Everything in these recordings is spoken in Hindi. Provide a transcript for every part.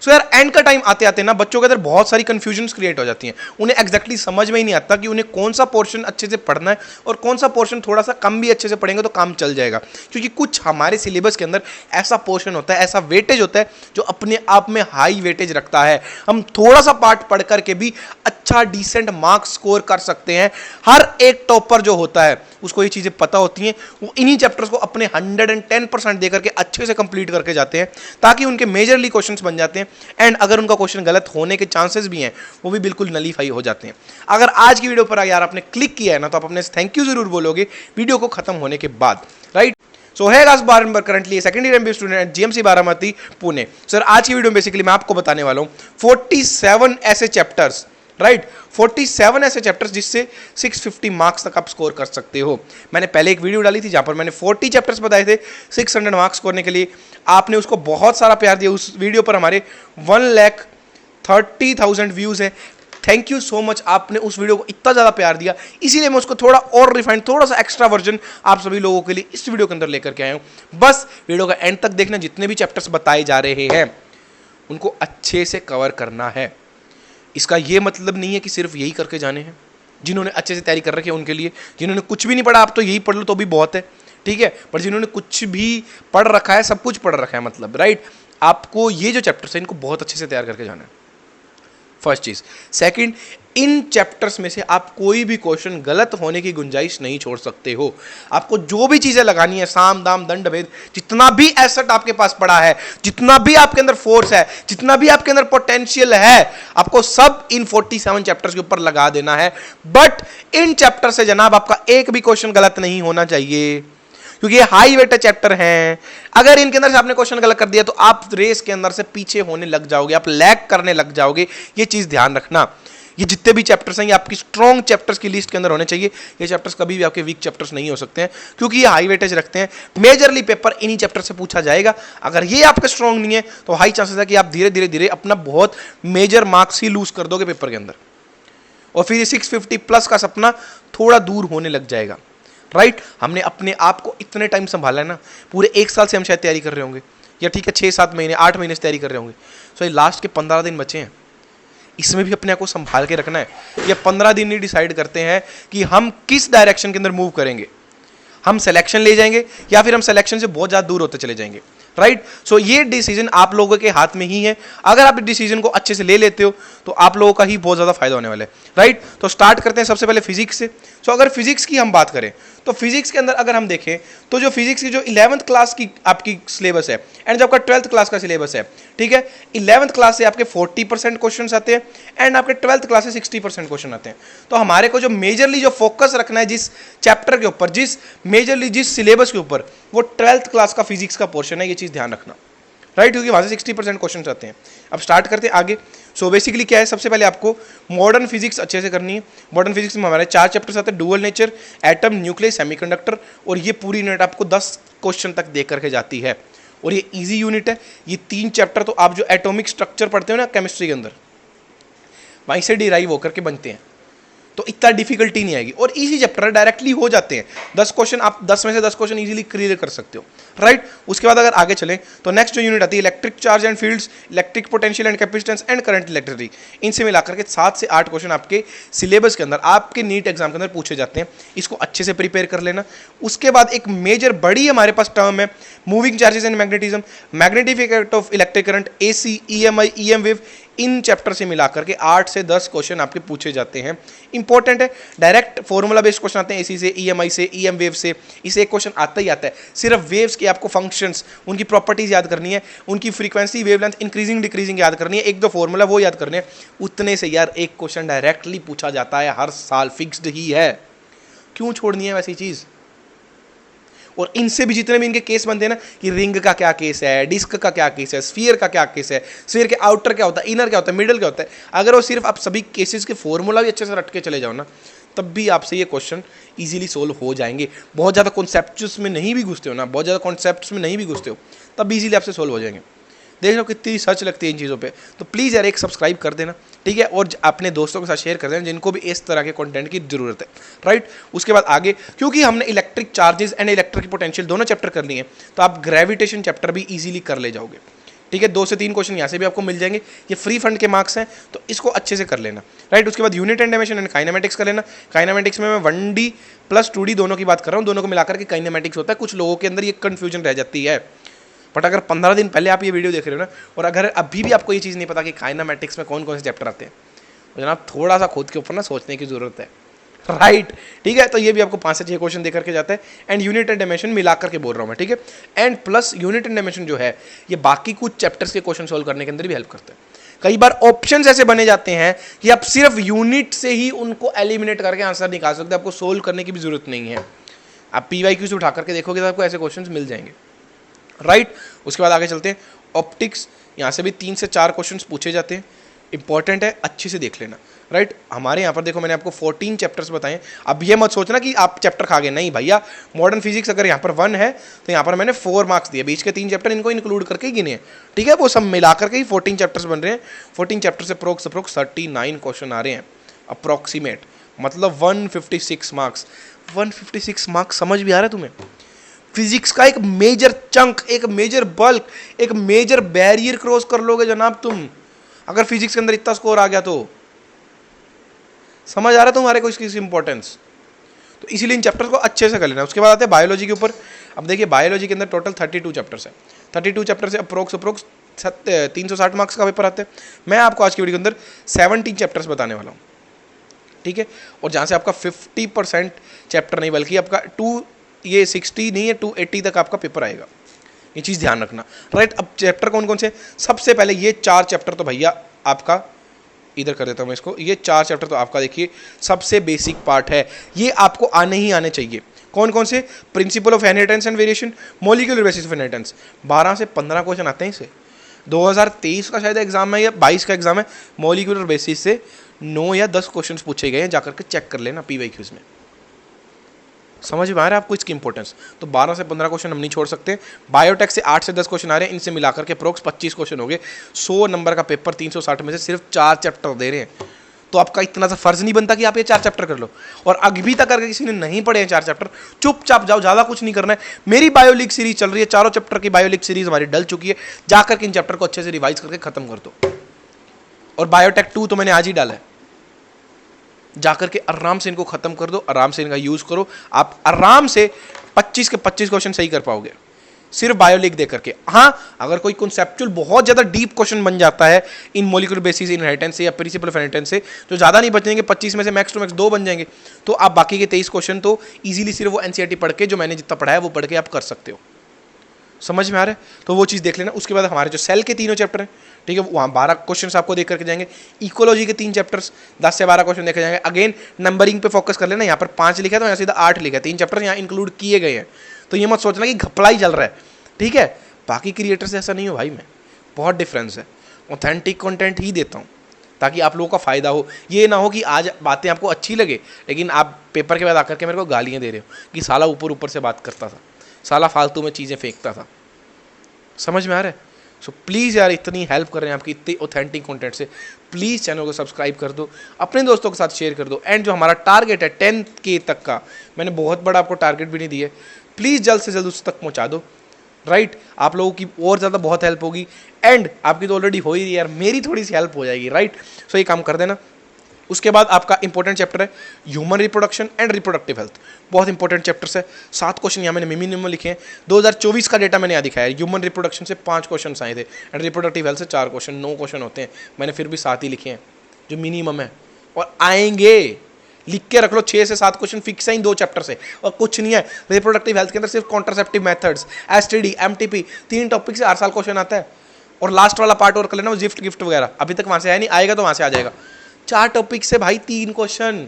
सो यार एंड का टाइम आते आते ना बच्चों के अंदर बहुत सारी कंफ्यूजन्स क्रिएट हो जाती हैं, उन्हें एग्जैक्टली समझ में ही नहीं आता कि उन्हें कौन सा पोर्शन अच्छे से पढ़ना है और कौन सा पोर्शन थोड़ा सा कम भी अच्छे से पढ़ेंगे तो काम चल जाएगा। क्योंकि कुछ हमारे सिलेबस के अंदर ऐसा पोर्शन होता है, ऐसा वेटेज होता है जो अपने आप में हाई वेटेज रखता है। हम थोड़ा सा पार्ट पढ़ करके भी अच्छा डिसेंट मार्क्स स्कोर कर सकते हैं। हर एक टॉपर जो होता है उसको ये चीजें पता होती हैं, वो इन्हीं चैप्टर्स को अपने 110% देकर के अच्छे से कंप्लीट करके जाते हैं ताकि उनके मेजरली क्वेश्चंस बन जाते हैं। एंड अगर उनका क्वेश्चन गलत होने के चांसेस भी हैं वो भी बिल्कुल नलीफाई हो जाते हैं। अगर आज की वीडियो पर यार आपने क्लिक किया है ना तो आप अपने थैंक यू जरूर बोलोगे वीडियो को खत्म होने के बाद, राइट। सो है गाइस बारंबार currently second year MBA student at GMC Baramati Pune. Sir आज की वीडियो में बेसिकली मैं आपको बताने वाला हूं 47 ऐसे चैप्टर्स, राइट 47 ऐसे चैप्टर्स जिससे 650 मार्क्स तक आप स्कोर कर सकते हो। मैंने पहले एक वीडियो डाली थी जहां पर मैंने 40 चैप्टर्स बताए थे 600 मार्क्स करने के लिए। आपने उसको बहुत सारा प्यार दिया, उस वीडियो पर हमारे 1,30,000 व्यूज है। थैंक यू सो मच, आपने उस वीडियो को इतना ज़्यादा प्यार दिया, इसीलिए मैं उसको थोड़ा और रिफाइंड, थोड़ा सा एक्स्ट्रा वर्जन आप सभी लोगों के लिए इस वीडियो के अंदर लेकर के आया हूँ। बस वीडियो का एंड तक देखना, जितने भी चैप्टर्स बताए जा रहे हैं उनको अच्छे से कवर करना है। इसका ये मतलब नहीं है कि सिर्फ यही करके जाने हैं। जिन्होंने अच्छे से तैयारी कर रखी है उनके लिए, जिन्होंने कुछ भी नहीं पढ़ा आप तो यही पढ़ लो तो भी बहुत है, ठीक है। पर जिन्होंने कुछ भी पढ़ रखा है, सब कुछ पढ़ रखा है मतलब, राइट, आपको ये जो चैप्टर्स है इनको बहुत अच्छे से तैयार करके जाना है, फर्स्ट चीज। सेकंड, इन चैप्टर्स में से आप कोई भी क्वेश्चन गलत होने की गुंजाइश नहीं छोड़ सकते हो। आपको जो भी चीजें लगानी है, साम दाम दंड भेद, जितना भी एसेट आपके पास पड़ा है, जितना भी आपके अंदर फोर्स है, जितना भी आपके अंदर पोटेंशियल है, आपको सब इन 47 चैप्टर्स के ऊपर लगा देना है। बट इन चैप्टर से जनाब आपका एक भी क्वेश्चन गलत नहीं होना चाहिए, क्योंकि ये हाई वेटेज चैप्टर हैं। अगर इनके अंदर से आपने क्वेश्चन गलत कर दिया तो आप रेस के अंदर से पीछे होने लग जाओगे, आप लैग करने लग जाओगे। ये चीज ध्यान रखना। ये जितने भी चैप्टर्स हैं ये आपकी स्ट्रॉन्ग चैप्टर्स की लिस्ट के अंदर होने चाहिए। ये चैप्टर्स कभी भी आपके वीक चैप्टर्स नहीं हो सकते हैं, क्योंकि ये हाई वेटेज रखते हैं। मेजरली पेपर इन्हीं चैप्टर से पूछा जाएगा। अगर ये आपके स्ट्रॉन्ग नहीं है तो हाई चांसेस है कि आप धीरे धीरे धीरे अपना बहुत मेजर मार्क्स ही लूज कर दोगे पेपर के अंदर, और फिर 650 प्लस का सपना थोड़ा दूर होने लग जाएगा, राइट। हमने अपने आप को इतने टाइम संभाला है ना, पूरे 1 साल से हम शायद तैयारी कर रहे होंगे, या ठीक है 6-7 महीने 8 महीने से तैयारी कर रहे होंगे। सो ये लास्ट के 15 दिन बचे हैं, इसमें भी अपने आप को संभाल के रखना है। ये 15 दिन ही डिसाइड करते हैं कि हम किस डायरेक्शन के अंदर मूव करेंगे। हम सिलेक्शन ले जाएंगे या फिर हम सिलेक्शन से बहुत ज़्यादा दूर होते चले जाएंगे, राइट। सो ये डिसीजन आप लोगों के हाथ में ही है। अगर आप इस डिसीजन को अच्छे से ले लेते हो तो आप लोगों का ही बहुत ज़्यादा फायदा होने वाला है, राइट। तो स्टार्ट करते हैं सबसे पहले फिजिक्स से। सो अगर फिजिक्स की हम बात करें तो फिजिक्स के अंदर अगर हम देखें तो जो फिजिक्स की जो 11th क्लास की आपकी सिलेबस है एंड जो आपका 12th क्लास का सिलेबस है, ठीक है, 11th क्लास से आपके 40% क्वेश्चन आते हैं एंड आपके 12th क्लास से 60% क्वेश्चन आते हैं। तो हमारे को जो मेजरली जो फोकस रखना है जिस चैप्टर के ऊपर, जिस मेजरली जिस सिलेबस के ऊपर, वो 12th क्लास का फिजिक्स का पोर्शन है। ये चीज़ ध्यान रखना, राइट, क्योंकि वहाँ से 60% क्वेश्चन आते हैं। अब स्टार्ट करते हैं आगे। सो बेसिकली क्या है, सबसे पहले आपको मॉडर्न फिजिक्स अच्छे से करनी है। मॉडर्न फिजिक्स में हमारे 4 चैप्टर्स आते हैं, dual nature, atom, nucleus, semiconductor, और ये पूरी यूनिट आपको 10 क्वेश्चन तक दे करके जाती है और ये इजी यूनिट है। ये 3 चैप्टर तो आप जो एटॉमिक स्ट्रक्चर पढ़ते हो ना केमिस्ट्री के अंदर, वहीं से डिराइव होकर के बनते हैं, तो इतना डिफिकल्टी नहीं आएगी और इजी चैप्टर डायरेक्टली हो जाते हैं। 10 क्वेश्चन आप 10 में से 10 क्वेश्चन इजीली क्लियर कर सकते हो, राइट। उसके बाद अगर आगे चलें तो नेक्स्ट जो यूनिट आती है electric charge and fields, electric potential and capacitance and current electricity. इनसे मिलाकर के 7 से 8 क्वेश्चन आपके सिलेबस के अंदर, आपके नीट एग्जाम के अंदर पूछे जाते हैं। इसको अच्छे से प्रिपेयर कर लेना। उसके बाद एक मेजर बड़ी हमारे पास टर्म है moving charges and magnetism, magnetic effect of electric current, AC, EMI, EM wave. In chapter से मिलाकर के 8 से 10 क्वेश्चन आपके पूछे जाते हैं। इंपॉर्टेंट है, डायरेक्ट फॉर्मूला बेस्ड क्वेश्चन आते हैं AC से, EMI से, EM वेव से। इसे एक क्वेश्चन आता ही आता है। सिर्फ वेव्स के आपको फंक्शंस, उनकी प्रॉपर्टीज याद करनी है, उनकी फ्रीक्वेंसी, वेवलेंथ, इंक्रीजिंग डिक्रीजिंग याद करनी है, 1-2 फॉर्मूला वो याद करने हैं। उतने से यार एक क्वेश्चन डायरेक्टली पूछा जाता है, हर साल फिक्स्ड ही है। क्यों छोड़नी है वैसी चीज। और इनसे भी जितने भी इनके केस बनते हैं ना, कि रिंग का क्या केस है, डिस्क का क्या केस है, स्फीयर का क्या केस है, स्फीयर के आउटर क्या होता है, इनर क्या होता है, मिडल क्या होता है, अगर वो सिर्फ आप सभी केसेस के फॉर्मूला भी अच्छे से रट के चले जाओ ना, तब भी आपसे ये क्वेश्चन इजीली सोल्व हो जाएंगे। बहुत ज़्यादा कॉन्सेप्ट्स में नहीं भी घुसते हो ना, बहुत ज़्यादा कॉन्सेप्ट्स में नहीं भी घुसते हो, तब भी इजीली आपसे सोल्व हो जाएंगे। देख लो कितनी सर्च लगती है इन चीज़ों पे। तो प्लीज़ यार एक सब्सक्राइब कर देना, ठीक है, और अपने दोस्तों के साथ शेयर कर देना जिनको भी इस तरह के कंटेंट की जरूरत है, राइट। उसके बाद आगे, क्योंकि हमने electric charges and electric potential दोनों चैप्टर कर लिए हैं, तो आप ग्रेविटेशन चैप्टर भी इजीली कर ले जाओगे। ठीक है, 2 से 3 क्वेश्चन यहाँ से भी आपको मिल जाएंगे, ये फ्री फंड के मार्क्स हैं, तो इसको अच्छे से कर लेना, राइट। उसके बाद यूनिट एंड एंड काइनेमेटिक्स कर लेना। काइनेमेटिक्स में मैं 1D प्लस 2D दोनों की बात कर रहा हूँ, दोनों को मिलाकर के काइनेमेटिक्स होता है। कुछ लोगों के अंदर ये कन्फ्यूजन रह जाती है, बट अगर 15 दिन पहले आप ये वीडियो देख रहे हो ना, और अगर अभी भी आपको ये चीज़ नहीं पता कि काइनेमेटिक्स में कौन कौन से चैप्टर आते हैं, तो जनाब थोड़ा सा खुद के ऊपर ना सोचने की जरूरत है, राइट। ठीक है, तो ये भी आपको 5 से 6 क्वेश्चन दे करके जाता है, एंड यूनिट एंड डायमेंशन मिला करके बोल रहा हूँ मैं, ठीक है। And plus unit and dimension जो है, ये बाकी कुछ चैप्टर्स के क्वेश्चन सोल्व करने के अंदर भी हेल्प करता है। कई बार ऑप्शंस ऐसे बने जाते हैं कि आप सिर्फ यूनिट से ही उनको एलिमिनेट करके आंसर निकाल सकते हैं, आपको सोल्व करने की भी जरूरत नहीं है। आप PYQ से उठा करके देखोगे तो आपको ऐसे क्वेश्चन मिल जाएंगे, राइट। उसके बाद आगे चलते हैं, ऑप्टिक्स, यहाँ से भी 3 से 4 क्वेश्चन पूछे जाते हैं, इंपॉर्टेंट है, अच्छे से देख लेना, राइट। हमारे यहाँ पर देखो मैंने आपको 14 चैप्टर्स बताए। अब ये मत सोचना कि आप चैप्टर खा गए, नहीं भैया। मॉडर्न फिजिक्स अगर यहाँ पर 1 है तो यहाँ पर मैंने 4 मार्क्स दिए, बीच के 3 चैप्टर इनको इंक्लूड करके ही गिने हैं, ठीक है। वो सब मिलाकर के ही 14 चैप्टर्स बन रहे हैं। 14 चैप्टर से अप्रोक्स 39 क्वेश्चन आ रहे हैं अप्रोक्सीमेट, मतलब 156 मार्क्स। 156 मार्क्स समझ भी आ रहा है तुम्हें? फिजिक्स का एक मेजर चंक, एक मेजर बल्क, एक मेजर बैरियर क्रॉस कर लोगे जनाब तुम, अगर फिजिक्स के अंदर इतना स्कोर आ गया तो। समझ आ रहा है तुम्हारे को इसकी इंपॉर्टेंस? तो इसीलिए इन चैप्टर्स को अच्छे से कर लेना। उसके बाद आते हैं बायोलॉजी के ऊपर। अब देखिए बायोलॉजी के अंदर टोटल 32 चैप्टर्स है। 32 चैप्टर से अप्रोक्स 360 मार्क्स का पेपर आता है। मैं आपको आज की वीडियो के अंदर 17 चैप्टर्स बताने वाला हूँ, ठीक है। और जहाँ से आपका 50% चैप्टर नहीं बल्कि आपका 60 नहीं है 280 तक आपका पेपर आएगा, ये चीज़ ध्यान रखना, राइट। अब चैप्टर कौन कौन से? सबसे पहले ये 4 चैप्टर तो भैया आपका, इधर कर देता हूँ मैं इसको, ये 4 चैप्टर तो आपका देखिए सबसे बेसिक पार्ट है, ये आपको आने ही आने चाहिए। कौन कौन से? Principle of inheritance and variation, molecular basis of inheritance. 12 से 15 क्वेश्चन आते हैं इसे। 2023 का शायद एग्जाम है या 22 का एग्जाम है, मॉलिक्यूलर बेसिस से 9 या 10 क्वेश्चन पूछे गए हैं, जाकर के चेक कर लेना PYQs में। समझ में आ रहा है आपको इसकी इंपॉर्टेंस? तो 12 से 15 क्वेश्चन हम नहीं छोड़ सकते। बायोटेक से 8 से 10 क्वेश्चन आ रहे हैं, इनसे मिलाकर के अप्रोक्स 25 क्वेश्चन हो गए। 100 नंबर का पेपर 360 में से सिर्फ 4 चैप्टर दे रहे हैं, तो आपका इतना सा फर्ज नहीं बनता कि आप ये 4 चैप्टर कर लो। और अभी तक अगर किसी ने नहीं पढ़े हैं 4 चैप्टर, चुपचाप जाओ, ज़्यादा कुछ नहीं करना है। मेरी बायोलिक सीरीज चल रही है, 4 चैप्टर की बायोलिक सीरीज हमारी डल चुकी है, जाकर के इन चैप्टर को अच्छे से रिवाइज करके खत्म कर दो। और बायोटेक 2 तो मैंने आज ही डाला है, जाकर के आराम से इनको खत्म कर दो, आराम से इनका यूज करो, आप आराम से 25 के 25 क्वेश्चन सही कर पाओगे सिर्फ बायोलिक दे करके। हाँ, अगर कोई कॉन्सेप्चुअल बहुत ज्यादा डीप क्वेश्चन बन जाता है इन मॉलिक्यूलर बेसिस इनहेरिटेंस से या प्रिंसिपल ऑफ इनहेरिटेंस से, जो ज्यादा नहीं बचेंगे, 25 में से मैक्स टू मैक्स 2 बन जाएंगे, तो आप बाकी के 23 क्वेश्चन तो इजीली सिर्फ वो NCERT पढ़ के, जो मैंने जितना पढ़ा है वो पढ़ के आप कर सकते हो। समझ में आ रहा है? तो वो चीज़ देख लेना। उसके बाद हमारे जो सेल के तीनों चैप्टर हैं, ठीक है, वहाँ 12 क्वेश्चन आपको देख करके जाएंगे। इकोलॉजी के 3 चैप्टर्स 10 से 12 क्वेश्चन देखे जाएंगे। अगेन नंबरिंग पे फोकस कर लेना, यहाँ पर 5 लिखा है तो यहाँ सीधा 8 लिखा है, 3 चैप्टर यहाँ इंक्लूड किए गए हैं, तो ये मत सोचना कि घपला ही चल रहा है, ठीक है। बाकी क्रिएटर से ऐसा नहीं हो भाई, मैं बहुत डिफरेंस है, ऑथेंटिक कंटेंट ही देता हूँ ताकि आप लोगों का फायदा हो। ये ना हो कि आज बातें आपको अच्छी लगे लेकिन आप पेपर के बाद आकर के मेरे को गालियाँ दे रहे हो कि साला ऊपर ऊपर से बात करता था, साला फालतू में चीज़ें फेंकता था। समझ में आ रहा है? सो प्लीज़ यार, इतनी हेल्प कर रहे हैं आपकी इतनी ऑथेंटिक कंटेंट से, प्लीज़ चैनल को सब्सक्राइब कर दो, अपने दोस्तों के साथ शेयर कर दो। एंड जो हमारा टारगेट है 10K तक का, मैंने बहुत बड़ा आपको टारगेट भी नहीं दिया, प्लीज़ जल्द से जल्द उस तक पहुँचा दो, राइट। आप लोगों की और ज़्यादा बहुत हेल्प होगी, एंड आपकी तो ऑलरेडी हो ही रही है यार, मेरी थोड़ी सी हेल्प हो जाएगी, राइट। सो ये काम कर देना। उसके बाद आपका इंपॉर्टेंट चैप्टर है human reproduction and reproductive health, बहुत इंपॉर्टेंट चैप्टर्स है। 7 क्वेश्चन यहाँ मैंने मिनिमम लिखे हैं। 2024 का डेटा मैंने यहाँ दिखाया है, ह्यूमन रिप्रोडक्शन से 5 क्वेश्चन आए थे एंड रिप्रोडक्टिव हेल्थ से 4 क्वेश्चन, 9 क्वेश्चन होते हैं, मैंने फिर भी 7 ही लिखे हैं जो मिनिमम है, और आएंगे, लिख के रख लो। 6 से 7 क्वेश्चन फिक्स है इन 2 चैप्टर से, और कुछ नहीं है। रिप्रोडक्टिव हेल्थ के अंदर सिर्फ contraceptive methods, STD, MTP, 3 topic से हर साल क्वेश्चन आता है। और लास्ट वाला पार्ट और कर लेना, वो गिफ्ट वगैरह, अभी तक वहाँ से आया नहीं, आएगा तो वहाँ से आ जाएगा। 4 टॉपिक से भाई 3 क्वेश्चन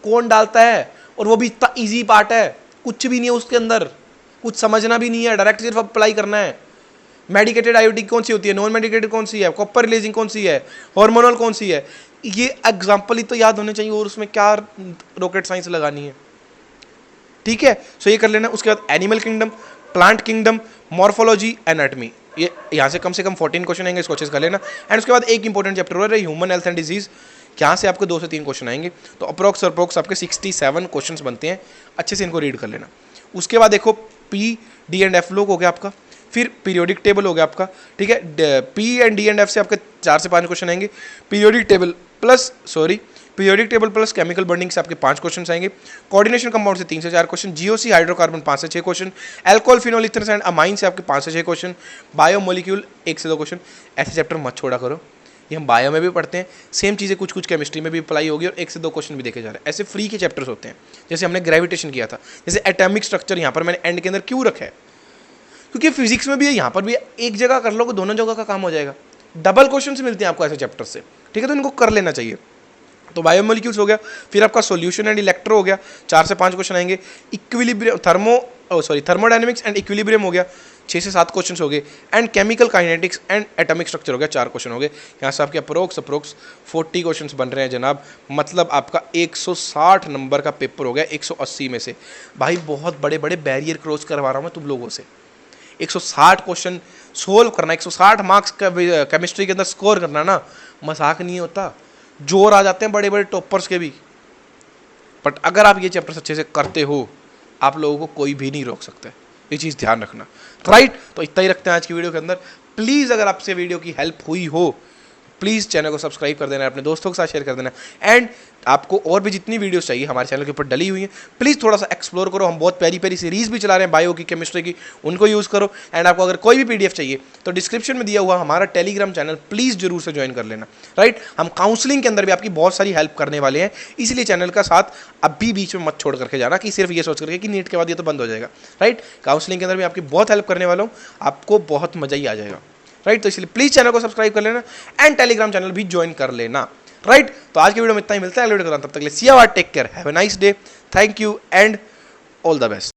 कौन डालता है? और वो भी इतना इजी पार्ट है, कुछ भी नहीं है उसके अंदर, कुछ समझना भी नहीं है, डायरेक्ट सिर्फ अप्लाई करना है। मेडिकेटेड आयोडीन कौन सी होती है, नॉन मेडिकेटेड कौन सी है, कॉपर रिलीजिंग कौन सी है, हार्मोनल कौन सी है, ये एग्जाम्पल ही तो याद होने चाहिए, और उसमें क्या रॉकेट साइंस लगानी है, ठीक है। सो ये कर लेना। उसके बाद animal kingdom, plant kingdom, morphology, anatomy, ये यहाँ से कम 14 क्वेश्चन आएंगे, इसको अच्छे से कर लेना। एंड उसके बाद एक इंपॉर्टेंट चैप्टर हो रहा है ह्यूमन हेल्थ एंड डिजीज, यहाँ से आपको 2 से 3 क्वेश्चन आएंगे, तो अप्रोक्स आपके 67 क्वेश्चंस बनते हैं, अच्छे से इनको रीड कर लेना। उसके बाद देखो PD एंड F लोग हो गया आपका, फिर पीरियोडिक टेबल हो गया आपका, ठीक है, P and D and F से आपके 4 से 5 क्वेश्चन आएंगे, periodic table plus chemical bonding से आपके 5 क्वेश्चन आएंगे, कोऑर्डिनेशन कंपाउंड से 3 से 4 क्वेश्चन, जीओसी हाइड्रोकार्बन 5 से 6 question, alcohol phenol ethers and amine से आपके 5 से 6 क्वेश्चन, बायोमोलिक्यूल 1 से 2 क्वेश्चन। ऐसे चैप्टर मत छोड़ा करो, ये हम बायो में भी पढ़ते हैं, सेम चीज़ें कुछ कुछ केमिस्ट्री में भी अप्लाई होगी और 1 से 2 क्वेश्चन भी देखे जा रहे हैं। ऐसे फ्री के चैप्टर्स होते हैं, जैसे हमने ग्रेविटेशन किया था, जैसे एटॉमिक स्ट्रक्चर यहाँ पर मैंने एंड के अंदर क्यों रखा है, क्योंकि फिजिक्स में भी है, यहाँ पर भी एक जगह कर लो तो दोनों जगह का काम हो जाएगा। डबल क्वेश्चन मिलते हैं आपको ऐसे चैप्टर से, ठीक है, तो इनको कर लेना चाहिए। तो बायोमोलिक्यूल्स हो गया, फिर आपका सॉल्यूशन एंड इलेक्ट्रो हो गया, 4 से 5 क्वेश्चन आएंगे, इक्विलिब्रियम थर्मोडायनेमिक्स एंड इक्विलिब्रियम हो गया, 6 से 7 क्वेश्चन हो गए, and chemical kinetics and atomic structure हो गया, 4 क्वेश्चन हो गए। यहाँ से आपके अप्रोक्स 40 क्वेश्चन बन रहे हैं जनाब, मतलब आपका 160 नंबर का पेपर हो गया 180 में से। भाई बहुत बड़े बड़े बैरियर क्रॉस करवा रहा हूँ मैं तुम लोगों से, 160 क्वेश्चन सोल्व करना, 160 मार्क्स का केमिस्ट्री के अंदर स्कोर करना ना मजाक नहीं होता, जोर आ जाते हैं बड़े बड़े टॉपर्स के भी। बट अगर आप ये चैप्टर्स अच्छे से करते हो, आप लोगों को कोई भी नहीं रोक सकता है, ये चीज़ ध्यान रखना, राइट। तो इतना ही रखते हैं आज की वीडियो के अंदर। प्लीज़ अगर आपसे वीडियो की हेल्प हुई हो, प्लीज़ चैनल को सब्सक्राइब कर देना, अपने दोस्तों के साथ शेयर कर देना, एंड आपको और भी जितनी वीडियोस चाहिए हमारे चैनल के ऊपर डली हुई हैं, प्लीज़ थोड़ा सा एक्सप्लोर करो। हम बहुत प्यारी प्यारी सीरीज़ भी चला रहे हैं बायो की, केमिस्ट्री की, उनको यूज़ करो। एंड आपको अगर कोई भी पीडीएफ चाहिए तो डिस्क्रिप्शन में दिया हुआ हमारा टेलीग्राम चैनल प्लीज़ जरूर से ज्वाइन कर लेना, राइट। हम काउंसलिंग के अंदर भी आपकी बहुत सारी हेल्प करने वाले हैं, इसलिए चैनल का साथ अभी बीच में मत छोड़ करके जाना कि सिर्फ ये सोच करके कि नीट के बाद ये तो बंद हो जाएगा, राइट। काउंसलिंग के अंदर भी आपकी बहुत हेल्प करने वाला हूँ, आपको बहुत मजा ही आ जाएगा, राइट। तो इसलिए प्लीज चैनल को सब्सक्राइब कर लेना एंड टेलीग्राम चैनल भी ज्वाइन कर लेना, राइट। तो आज की वीडियो में इतना ही, मिलता है अगले वीडियो के, तब तक के लिए see you, take care, have a nice day, thank you and all the best.